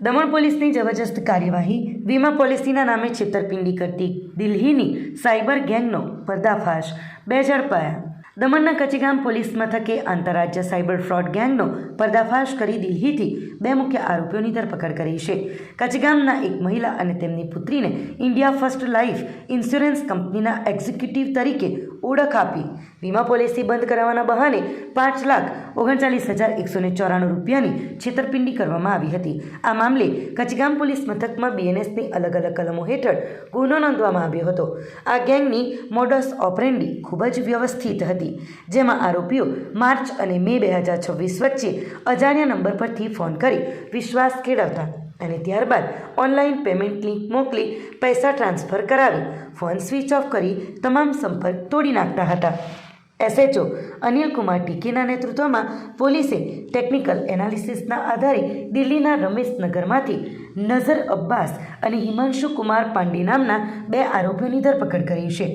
દમણ પોલીસની જબરજસ્ત કાર્યવાહી, વીમા પોલિસીના નામે છેતરપિંડી કરતી દિલ્હીની સાયબર ગેંગનો પર્દાફાશ, 2 ઝડપાયા. દમણના કચીગામ પોલીસ મથકે આંતરરાજ્ય સાયબર ફ્રોડ ગેંગનો પર્દાફાશ કરી દિલ્હીથી 2 મુખ્ય આરોપીઓની ધરપકડ કરી છે. કચીગામના એક મહિલા અને તેમની પુત્રીને ઇન્ડિયા ફર્સ્ટ લાઈફ ઇન્સ્યોરન્સ કંપનીના એક્ઝિક્યુટિવ તરીકે ઓળખ આપી વીમા પોલિસી બંધ કરાવવાના બહાને 5,39,194 રૂપિયાની છેતરપિંડી કરવામાં આવી હતી. આ મામલે કચીગામ પોલીસ મથકમાં BNSની અલગ અલગ કલમો હેઠળ ગુનો નોંધવામાં આવ્યો હતો. આ ગેંગની મોડસ ઓપરેન્ડી ખૂબ જ વ્યવસ્થિત હતી, જેમાં આરોપીઓ માર્ચ અને મે 2026 વચ્ચે અજાણ્યા નંબર પરથી ફોન કરી વિશ્વાસ કેળવતા અને ત્યારબાદ ઓનલાઈન પેમેન્ટ લિંક મોકલી પૈસા ટ્રાન્સફર કરાવી ફોન સ્વિચ ઓફ કરી તમામ સંપર્ક તોડી નાખતા હતા. SHO અનિલ કુમાર ટીકેના નેતૃત્વમાં પોલીસે ટેકનિકલ એનાલિસિસના આધારે દિલ્હીના રમેશ નગરમાંથી નઝર અબ્બાસ અને હિમાંશુ કુમાર પાંડે નામના 2 આરોપીઓની ધરપકડ કરી છે.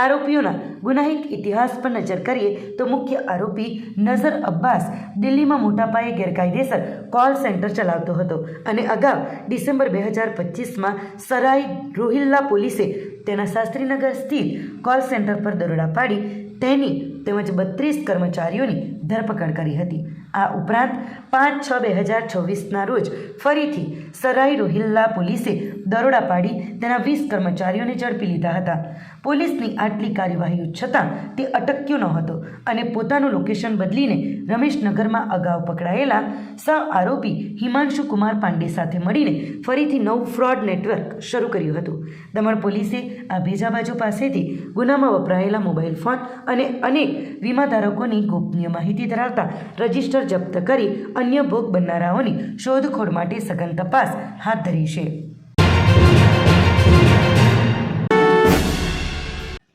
આરોપીઓના ગુનાહિત ઇતિહાસ પર નજર કરીએ તો મુખ્ય આરોપી નઝર અબ્બાસ દિલ્હીમાં મોટા પાયે ગેરકાયદેસર કોલ સેન્ટર ચલાવતો હતો અને અગાઉ ડિસેમ્બર 2025માં સરાય રોહિલ્લા પોલીસે તેના શાસ્ત્રીનગર સ્થિત કોલ સેન્ટર પર દરોડા પાડી તેની તેમજ 32 કર્મચારીઓની ધરપકડ કરી હતી. આ ઉપરાંત 5/6/2026ના રોજ ફરીથી સરાય રોહિલ્લા પોલીસે દરોડા પાડી તેના 20 કર્મચારીઓને ઝડપી લીધા હતા. પોલીસની આટલી કાર્યવાહીઓ છતાં તે અટક્યો ન હતો અને પોતાનું લોકેશન બદલીને રમેશનગરમાં અગાઉ પકડાયેલા સહ આરોપી હિમાંશુ કુમાર પાંડે સાથે મળીને ફરીથી નવું ફ્રોડ નેટવર્ક શરૂ કર્યું હતું. દમણ પોલીસે આ ભેજાબાજો પાસેથી ગુનામાં વપરાયેલા મોબાઈલ ફોન અને અનેક વીમાધારકોની ગોપનીય માહિતી ધરાવતા રજિસ્ટર જપ્ત કરી અન્ય ભોગ બનનારાઓની શોધખોળ માટે સઘન તપાસ હાથ ધરી છે.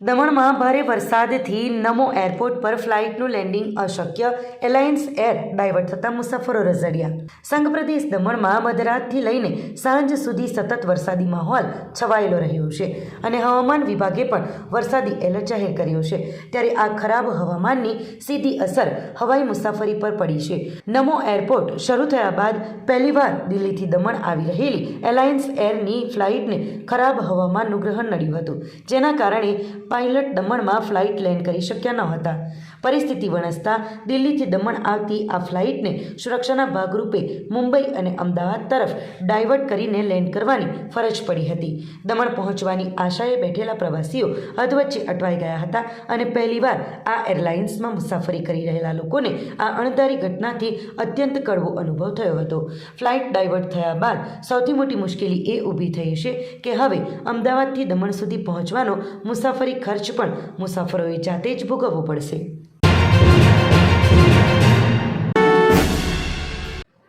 દમણમાં ભારે વરસાદથી નમો એરપોર્ટ પર ફ્લાઇટનું લેન્ડિંગ અશક્ય, એલાયન્સ એર ડાયવર્ટ થતાં મુસાફરો રઝળ્યા. સંઘ પ્રદેશ દમણમાં મધરાતથી લઈને સાંજ સુધી સતત વરસાદી માહોલ છવાયેલો રહ્યો છે અને હવામાન વિભાગે પણ વરસાદી એલર્ટ જાહેર કર્યો છે. ત્યારે આ ખરાબ હવામાનની સીધી અસર હવાઈ મુસાફરી પર પડી છે. નમો એરપોર્ટ શરૂ થયા બાદ પહેલીવાર દિલ્હીથી દમણ આવી રહેલી એલાયન્સ એરની ફ્લાઇટને ખરાબ હવામાનનું ગ્રહણ નડ્યું હતું, જેના કારણે પાયલટ દમણમાં ફ્લાઇટ લેન્ડ કરી શક્યા ન હતા. પરિસ્થિતિ વણસતા દિલ્હીથી દમણ આવતી આ ફ્લાઇટને સુરક્ષાના ભાગરૂપે મુંબઈ અને અમદાવાદ તરફ ડાયવર્ટ કરીને લેન્ડ કરવાની ફરજ પડી હતી. દમણ પહોંચવાની આશાએ બેઠેલા પ્રવાસીઓ અધવચ્ચે અટવાઈ ગયા હતા અને પહેલીવાર આ એરલાઇન્સમાં મુસાફરી કરી રહેલા લોકોને આ અણધારી ઘટનાથી અત્યંત કડવો અનુભવ થયો હતો. ફ્લાઇટ ડાયવર્ટ થયા બાદ સૌથી મોટી મુશ્કેલી એ ઊભી થઈ છે કે હવે અમદાવાદથી દમણ સુધી પહોંચવાનો મુસાફરી ખર્ચ પણ મુસાફરોએ જાતે જ ભોગવવો પડશે.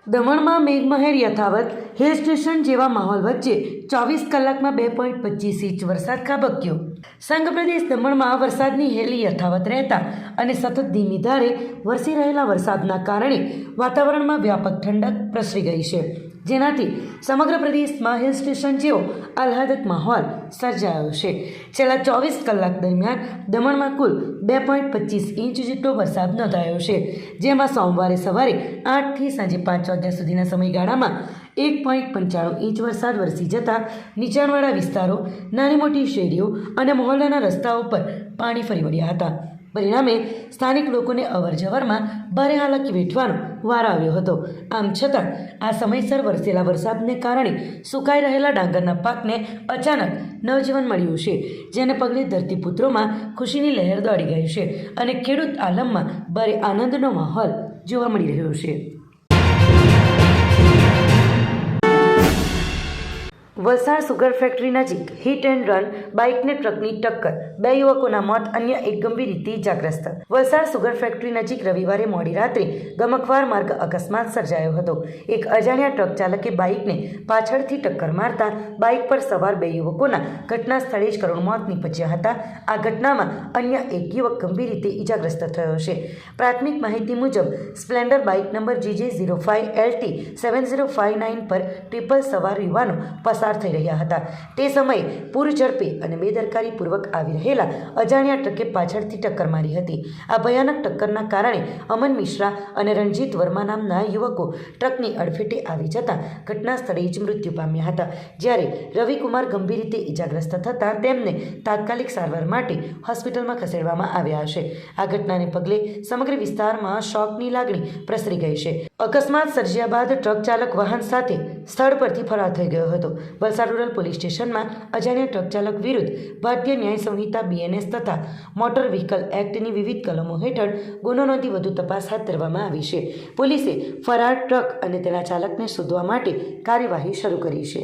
દમણમાં મેઘમહેર યથાવત, હિલ સ્ટેશન જેવા માહોલ વચ્ચે 24 કલાકમાં 2.25 ઇંચ વરસાદ ખાબક્યો. સંઘ પ્રદેશ દમણમાં વરસાદની હેલી યથાવત રહેતા અને સતત ધીમી ધારે વરસી રહેલા વરસાદના કારણે વાતાવરણમાં વ્યાપક ઠંડક પ્રસરી ગઈ છે, જેનાથી સમગ્ર પ્રદેશમાં હિલ સ્ટેશન જેવો આહલાદક માહોલ સર્જાયો છે. છેલ્લા 24 કલાક દરમિયાન દમણમાં કુલ 2.25 ઇંચ જેટલો વરસાદ નોંધાયો છે, જેમાં સોમવારે સવારે 8થી સાંજે 5 વાગ્યા સુધીના સમયગાળામાં 1.95 ઇંચ વરસાદ વરસી જતાં નીચાણવાળા વિસ્તારો, નાની મોટી શેરીઓ અને મહોલ્લાના રસ્તાઓ પર પાણી ફરી વળ્યા હતા. પરિણામે સ્થાનિક લોકોને અવરજવરમાં ભારે હાલાકી વેઠવાનો વારો આવ્યો હતો. આમ છતાં આ સમયસર વરસેલા વરસાદને કારણે સુકાઈ રહેલા ડાંગરના પાકને અચાનક નવજીવન મળ્યું છે, જેને પગલે ધરતીપુત્રોમાં ખુશીની લહેર દોડી ગઈ છે અને ખેડૂત આલમમાં ભારે આનંદનો માહોલ જોવા મળી રહ્યો છે. વલસાડ સુગર ફેક્ટરી નજીક હિટ એન્ડ રન, બાઇકને ટ્રકની ટક્કર, 2 યુવકોના મોત, અન્ય એક ગંભીર રીતે ઇજાગ્રસ્ત. વલસાડ સુગર ફેક્ટરી નજીક રવિવારે મોડી રાત્રે ગમખ્વાર માર્ગ અકસ્માત સર્જાયો હતો. એક અજાણ્યા ટ્રક ચાલકે બાઇકને પાછળથી ટક્કર મારતા બાઇક પર સવાર 2 યુવકોના ઘટના સ્થળે જ કરુણ મોત નીપજ્યા હતા. આ ઘટનામાં અન્ય એક યુવક ગંભીર રીતે ઇજાગ્રસ્ત થયો છે. પ્રાથમિક માહિતી મુજબ સ્પ્લેન્ડર બાઇક નંબર GJ05LT 7059 પર ટ્રિપલ સવાર યુવાનો પસાર પસાર થઈ રહ્યા હતા તે સમયે પૂર ઝડપે અને બેદરકારીપૂર્વક આવી રહેલા અજાણ્યા ટ્રકે પાછળથી ટક્કર મારી હતી. આ ભયાનક ટક્કરના કારણે અમન મિશ્રા અને રણજીત વર્મા નામના યુવકો ટ્રકની અડફેટે આવી જતા ઘટના સ્થળે જ મૃત્યુ પામ્યા હતા. જ્યારે રવિકુમાર ગંભીર રીતે ઇજાગ્રસ્ત થતાં તેમને તાત્કાલિક સારવાર માટે હોસ્પિટલમાં ખસેડવામાં આવ્યા છે. આ ઘટનાને પગલે સમગ્ર વિસ્તારમાં શોકની લાગણી પ્રસરી ગઈ છે. અકસ્માત સર્જ્યા બાદ ટ્રક ચાલક વાહન સાથે સ્થળ પરથી ફરાર થઈ ગયો હતો. વલસાડ રૂરલ પોલીસ સ્ટેશનમાં અજાણ્યા ટ્રક ચાલક વિરુદ્ધ ભારતીય ન્યાય સંહિતા BNS તથા મોટર વ્હીકલ એક્ટની વિવિધ કલમો હેઠળ ગુનો નોંધી વધુ તપાસ હાથ ધરવામાં આવી છે. પોલીસે ફરાર ટ્રક અને તેના ચાલકને શોધવા માટે કાર્યવાહી શરૂ કરી છે.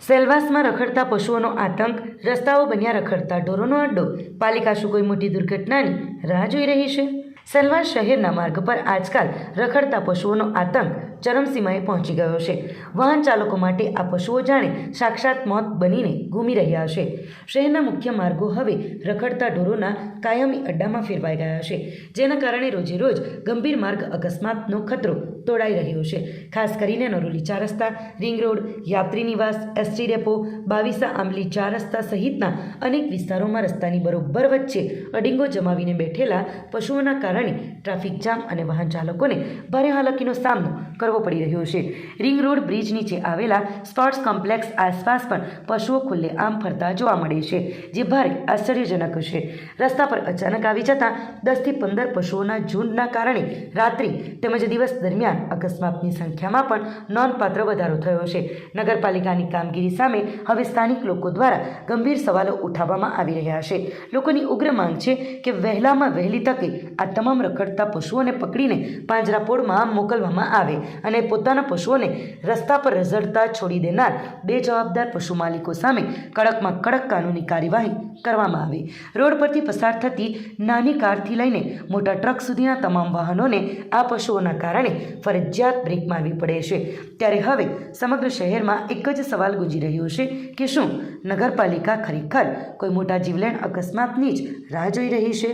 સેલવાસમાં રખડતા પશુઓનો આતંક, રસ્તાઓ બન્યા રખડતા ઢોરોનો અડ્ડો. પાલિકા શું કોઈ મોટી દુર્ઘટનાની રાહ જોઈ રહી છે? સેલવાસ શહેરના માર્ગ પર આજકાલ રખડતા પશુઓનો આતંક ચરમસીમાએ પહોંચી ગયો છે. વાહન ચાલકો માટે આ પશુઓ જાણે સાક્ષાત મોત બનીને ઘૂમી રહ્યા છે. શહેરના મુખ્ય માર્ગો હવે રખડતા ઢોરોના કાયમી અડ્ડામાં ફેરવાઈ ગયા છે, જેના કારણે રોજે રોજ ગંભીર માર્ગ અકસ્માતનો ખતરો તોડાઈ રહ્યો છે. ખાસ કરીને નરોલી 4 રસ્તા, રિંગ રોડ, યાત્રી નિવાસ, ST ડેપો, બાવીસા આંબલી 4 રસ્તા સહિતના અનેક વિસ્તારોમાં રસ્તાની બરોબર વચ્ચે અડીંગો જમાવીને બેઠેલા પશુઓના કારણે ટ્રાફિક જામ અને વાહન ચાલકોને ભારે હાલાકીનો સામનો કરવો પડી રહ્યો છે. રિંગ રોડ બ્રિજ નીચે આવેલા સ્પોર્ટ્સ કોમ્પ્લેક્સ આસપાસ પણ પશુઓ ખુલ્લે આમ ફરતા જોવા મળે છે, જે ભારે આશ્ચર્યજનક છે. રસ્તા પર અચાનક આવી જતા 10 થી 15 પશુઓના ઝુંડના કારણે રાત્રિ તેમજ દિવસ દરમિયાન અકસ્માતની સંખ્યામાં પણ નોંધપાત્ર વધારો થયો છે. નગરપાલિકાની કામગીરી સામે હવે સ્થાનિક લોકો દ્વારા ગંભીર સવાલો ઉઠાવવામાં આવી રહ્યા છે. લોકોની ઉગ્ર માંગ છે કે વહેલામાં વહેલી તકે આ તમામ રખડતા પશુઓને પકડીને પાંજરાપોળમાં મોકલવામાં આવે અને પોતાના પશુઓને રસ્તા પર રઝળતા છોડી દેનાર બેજવાબદાર પશુ માલિકો સામે કડકમાં કડક કાનૂની કાર્યવાહી કરવામાં આવે. રોડ પરથી પસાર થતી નાની કારથી લઈને મોટા ટ્રક સુધીના તમામ વાહનોને આ પશુઓના કારણે ફરજિયાત બ્રેક મારવી પડે છે. ત્યારે હવે સમગ્ર શહેરમાં એક જ સવાલ ગુંજી રહ્યો છે કે શું નગરપાલિકા ખરેખર કોઈ મોટા જીવલેણ અકસ્માતની જ રાહ જોઈ રહી છે?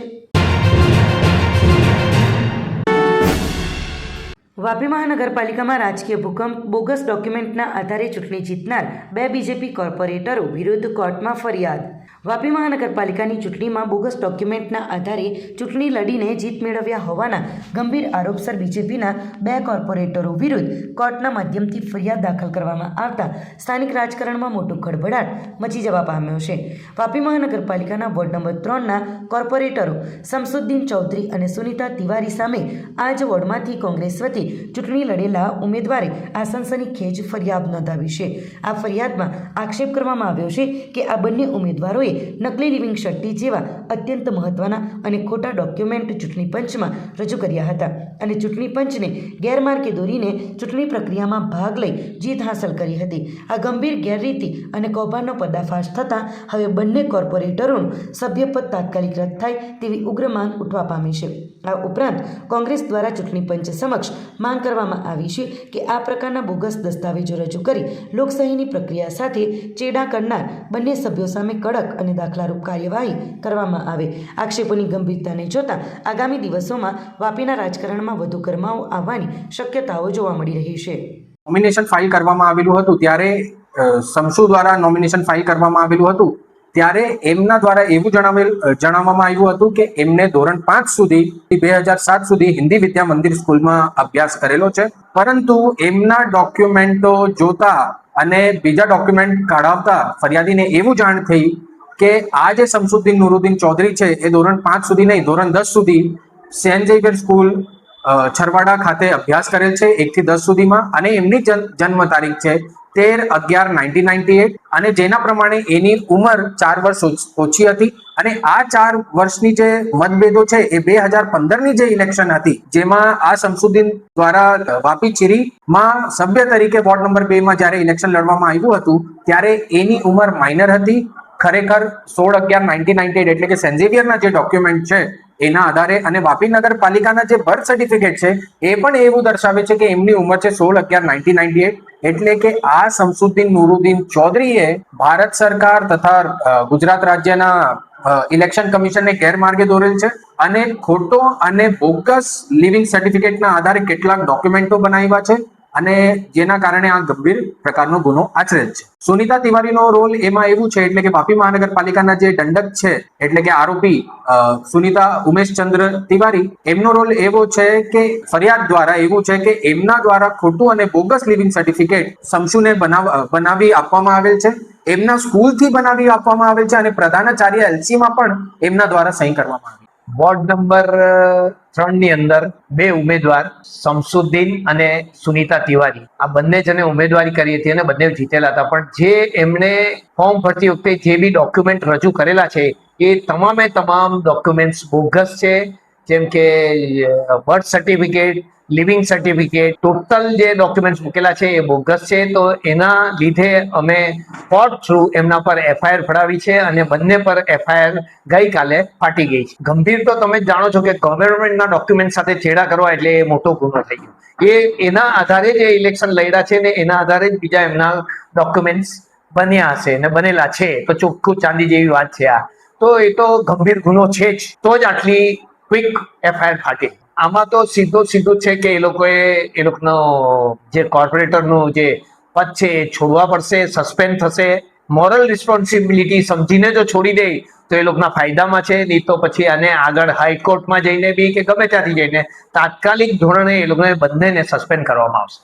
વાપી મહાનગરપાલિકામાં રાજકીય ભૂકંપ, બોગસ ડોક્યુમેન્ટના આધારે ચૂંટણી જીતનાર 2 BJP કોર્પોરેટરો વિરુદ્ધ કોર્ટમાં ફરિયાદ. વાપી મહાનગરપાલિકાની ચૂંટણીમાં બોગસ ડોક્યુમેન્ટના આધારે ચૂંટણી લડીને જીત મેળવ્યા હોવાના ગંભીર આરોપસર BJPના 2 કોર્પોરેટરો વિરુદ્ધ કોર્ટના માધ્યમથી ફરિયાદ દાખલ કરવામાં આવતા સ્થાનિક રાજકારણમાં મોટો ખળભળાટ મચી જવા પામ્યો છે. વાપી મહાનગરપાલિકાના વોર્ડ નંબર 3ના કોર્પોરેટરો શમસુદ્દીન ચૌધરી અને સુનિતા તિવારી સામે આ જ વોર્ડમાંથી કોંગ્રેસ વતી ચૂંટણી લડેલા ઉમેદવારે આ સનસનીખેજ ફરિયાદ નોંધાવી છે. આ ફરિયાદમાં આક્ષેપ કરવામાં આવ્યો છે કે આ બંને ઉમેદવારોએ નકલી લિવિંગ શર્ટી જેવા અત્યંત મહત્વના અને ખોટા ડોક્યુમેન્ટ ચૂંટણી પંચમાં રજૂ કર્યા હતા અને ચૂંટણી પંચને ગેરમાર્ગે દોરીને ચૂંટણી પ્રક્રિયામાં ભાગ લઈ જીત હાંસલ કરી હતી. આ ગંભીર ગેરરીતિ અને કૌભાંડનો પર્દાફાશ થતાં હવે બંને કોર્પોરેટરોનું સભ્યપદ તાત્કાલિક રદ થાય તેવી ઉગ્ર માંગ ઉઠવા પામી છે. આ ઉપરાંત કોંગ્રેસ દ્વારા ચૂંટણી પંચ સમક્ષ માંગ કરવામાં આવી છે કે આ પ્રકારના બોગસ દસ્તાવેજો રજૂ કરી લોકશાહીની પ્રક્રિયા સાથે ચેડા કરનાર બંને સભ્યો સામે કડક અને દાખલારૂપ કાર્યવાહી કરવામાં આવે. આક્ષેપોની ગંભીરતાને જોતા આગામી દિવસોમાં વાપીના રાજકારણમાં વધુ ગરમાવો આવવાની શક્યતાઓ જોવા મળી રહી છે. નોમિનેશન ફાઇલ કરવામાં આવેલું હતું ત્યારે સમસુ દ્વારા નોમિનેશન ફાઇલ કરવામાં આવેલું હતું ત્યારે એમના દ્વારા એવું જણાવવામાં આવ્યું હતું કે એમને ધોરણ 5 સુધી 2007 સુધી હિન્દી વિદ્યા મંદિર સ્કૂલમાં અભ્યાસ કરેલો છે, પરંતુ એમના ડોક્યુમેન્ટો જોતા અને બીજા ડોક્યુમેન્ટ કાઢાવતા ફરિયાદીને એવું જાણ થઈ કે આ જે શમસુદ્દીન નુરુદ્દીન ચૌધરી છે એ ધોરણ 5 સુધી નહીં ધોરણ 10 સુધી સેન્ટ ઝેવિયર સ્કૂલ છરવાડા ખાતે અભ્યાસ કરેલ છે 1 થી 10 સુધીમાં, અને એમની જન્મ તારીખ છે 13/11/1998 અને જેના પ્રમાણે એની ઉંમર 4 વર્ષ ઓછી હતી. અને આ 4 વર્ષની જે મતભેદો છે એ 2015ની જે ઇલેક્શન હતી જેમાં આ શમસુદ્દીન દ્વારા વાપી ચીરીમાં સભ્ય તરીકે વોર્ડ નંબર 2 માં જ્યારે ઇલેક્શન લડવામાં આવ્યું હતું ત્યારે એની ઉંમર માઇનર હતી. ખરેખર 16/11/1998 એટલે કે સેન્ટ ઝેવિયરના જે ડોક્યુમેન્ટ છે એના આધારે અને વાપી નગરપાલિકાના જે બર્થ સર્ટિફિકેટ છે એ પણ એવું દર્શાવે છે કે એમની ઉંમર છે 16/11/1998. એટલે કે આ શમસુદ્દીન નુરુદ્દીન ચૌધરીએ ભારત સરકાર તથા ગુજરાત રાજ્યના ઇલેક્શન કમિશનને ગેરમાર્ગે દોરેલ છે અને ખોટો અને બોગસ લિવિંગ સર્ટિફિકેટના આધારે કેટલાક ડોક્યુમેન્ટો બનાવ્યા છે અને જેના કારણે આ ગંભીર પ્રકારનો ગુનો આચરેલ છે. સુનિતા તિવારીનો રોલ એમાં એવું છે એટલે કે વાપી મહાનગરપાલિકાના જે દંડક છે એટલે કે આરોપી સુનિતા ઉમેશચંદ્ર તિવારી, એમનો રોલ એવો છે કે ફરિયાદ દ્વારા એવું છે કે એમના દ્વારા ખોટું અને બોગસ લિવિંગ સર્ટિફિકેટ શમશુને બનાવી આપવામાં આવેલ છે, એમના સ્કૂલથી બનાવી આપવામાં આવેલ છે અને પ્રધાનાચાર્ય એલસીમાં પણ એમના દ્વારા સહી કરવામાં આવી. વોર્ડ નંબર 3 ની અંદર બે ઉમેદવાર શમશુદ્દીન અને સુનિતા તિવારી, આ બંને જણે ઉમેદવારી કરી હતી અને બંને જીતેલા હતા. પણ જે એમણે ફોર્મ ભરતી વખતે જે બી ડોક્યુમેન્ટ રજૂ કરેલા છે એ તમામે તમામ ડોક્યુમેન્ટ્સ બોગસ છે. જેમ કે birth certificate, living certificate, total જે ડોક્યુમેન્ટ્સ મૂકેલા છે એ બોગસ છે. તો એના લીધે અમે કોર્ટ થ્રુ એમના પર એફઆઈઆર ફડાવી છે અને બંને પર એફઆઈઆર ગઈકાલે ફાટી ગઈ છે. ગંભીર તો તમે જ જાણો છો કે ગવર્મેન્ટના ડોક્યુમેન્ટ સાથે ચેડા કરવા એટલે એ મોટો ગુનો થઈ ગયો. એના આધારે જ ઇલેક્શન લડ્યા છે ને એના આધારે જ બીજા એમના ડોક્યુમેન્ટ્સ બન્યા હશે ને બનેલા છે. તો ચોખ્ખું ચાંદી જેવી વાત છે આ. તો એ તો ગંભીર ગુનો છે જ, તો જ આટલી ક્વિક એફઆઈઆર ફાટી. આમાં તો સીધું છે કે એ લોકોનો જે કોર્પોરેટરનું જે પદ છે એ છોડવા પડશે, સસ્પેન્ડ થશે. મોરલ રિસ્પોન્સિબિલિટી સમજીને જો છોડી દે તો એ લોકોના ફાયદામાં છે, નહીં તો પછી આને આગળ હાઈકોર્ટમાં જઈને બી કે ગમે ત્યાંથી જઈને તાત્કાલિક ધોરણે એ લોકોને બંનેને સસ્પેન્ડ કરવામાં આવશે.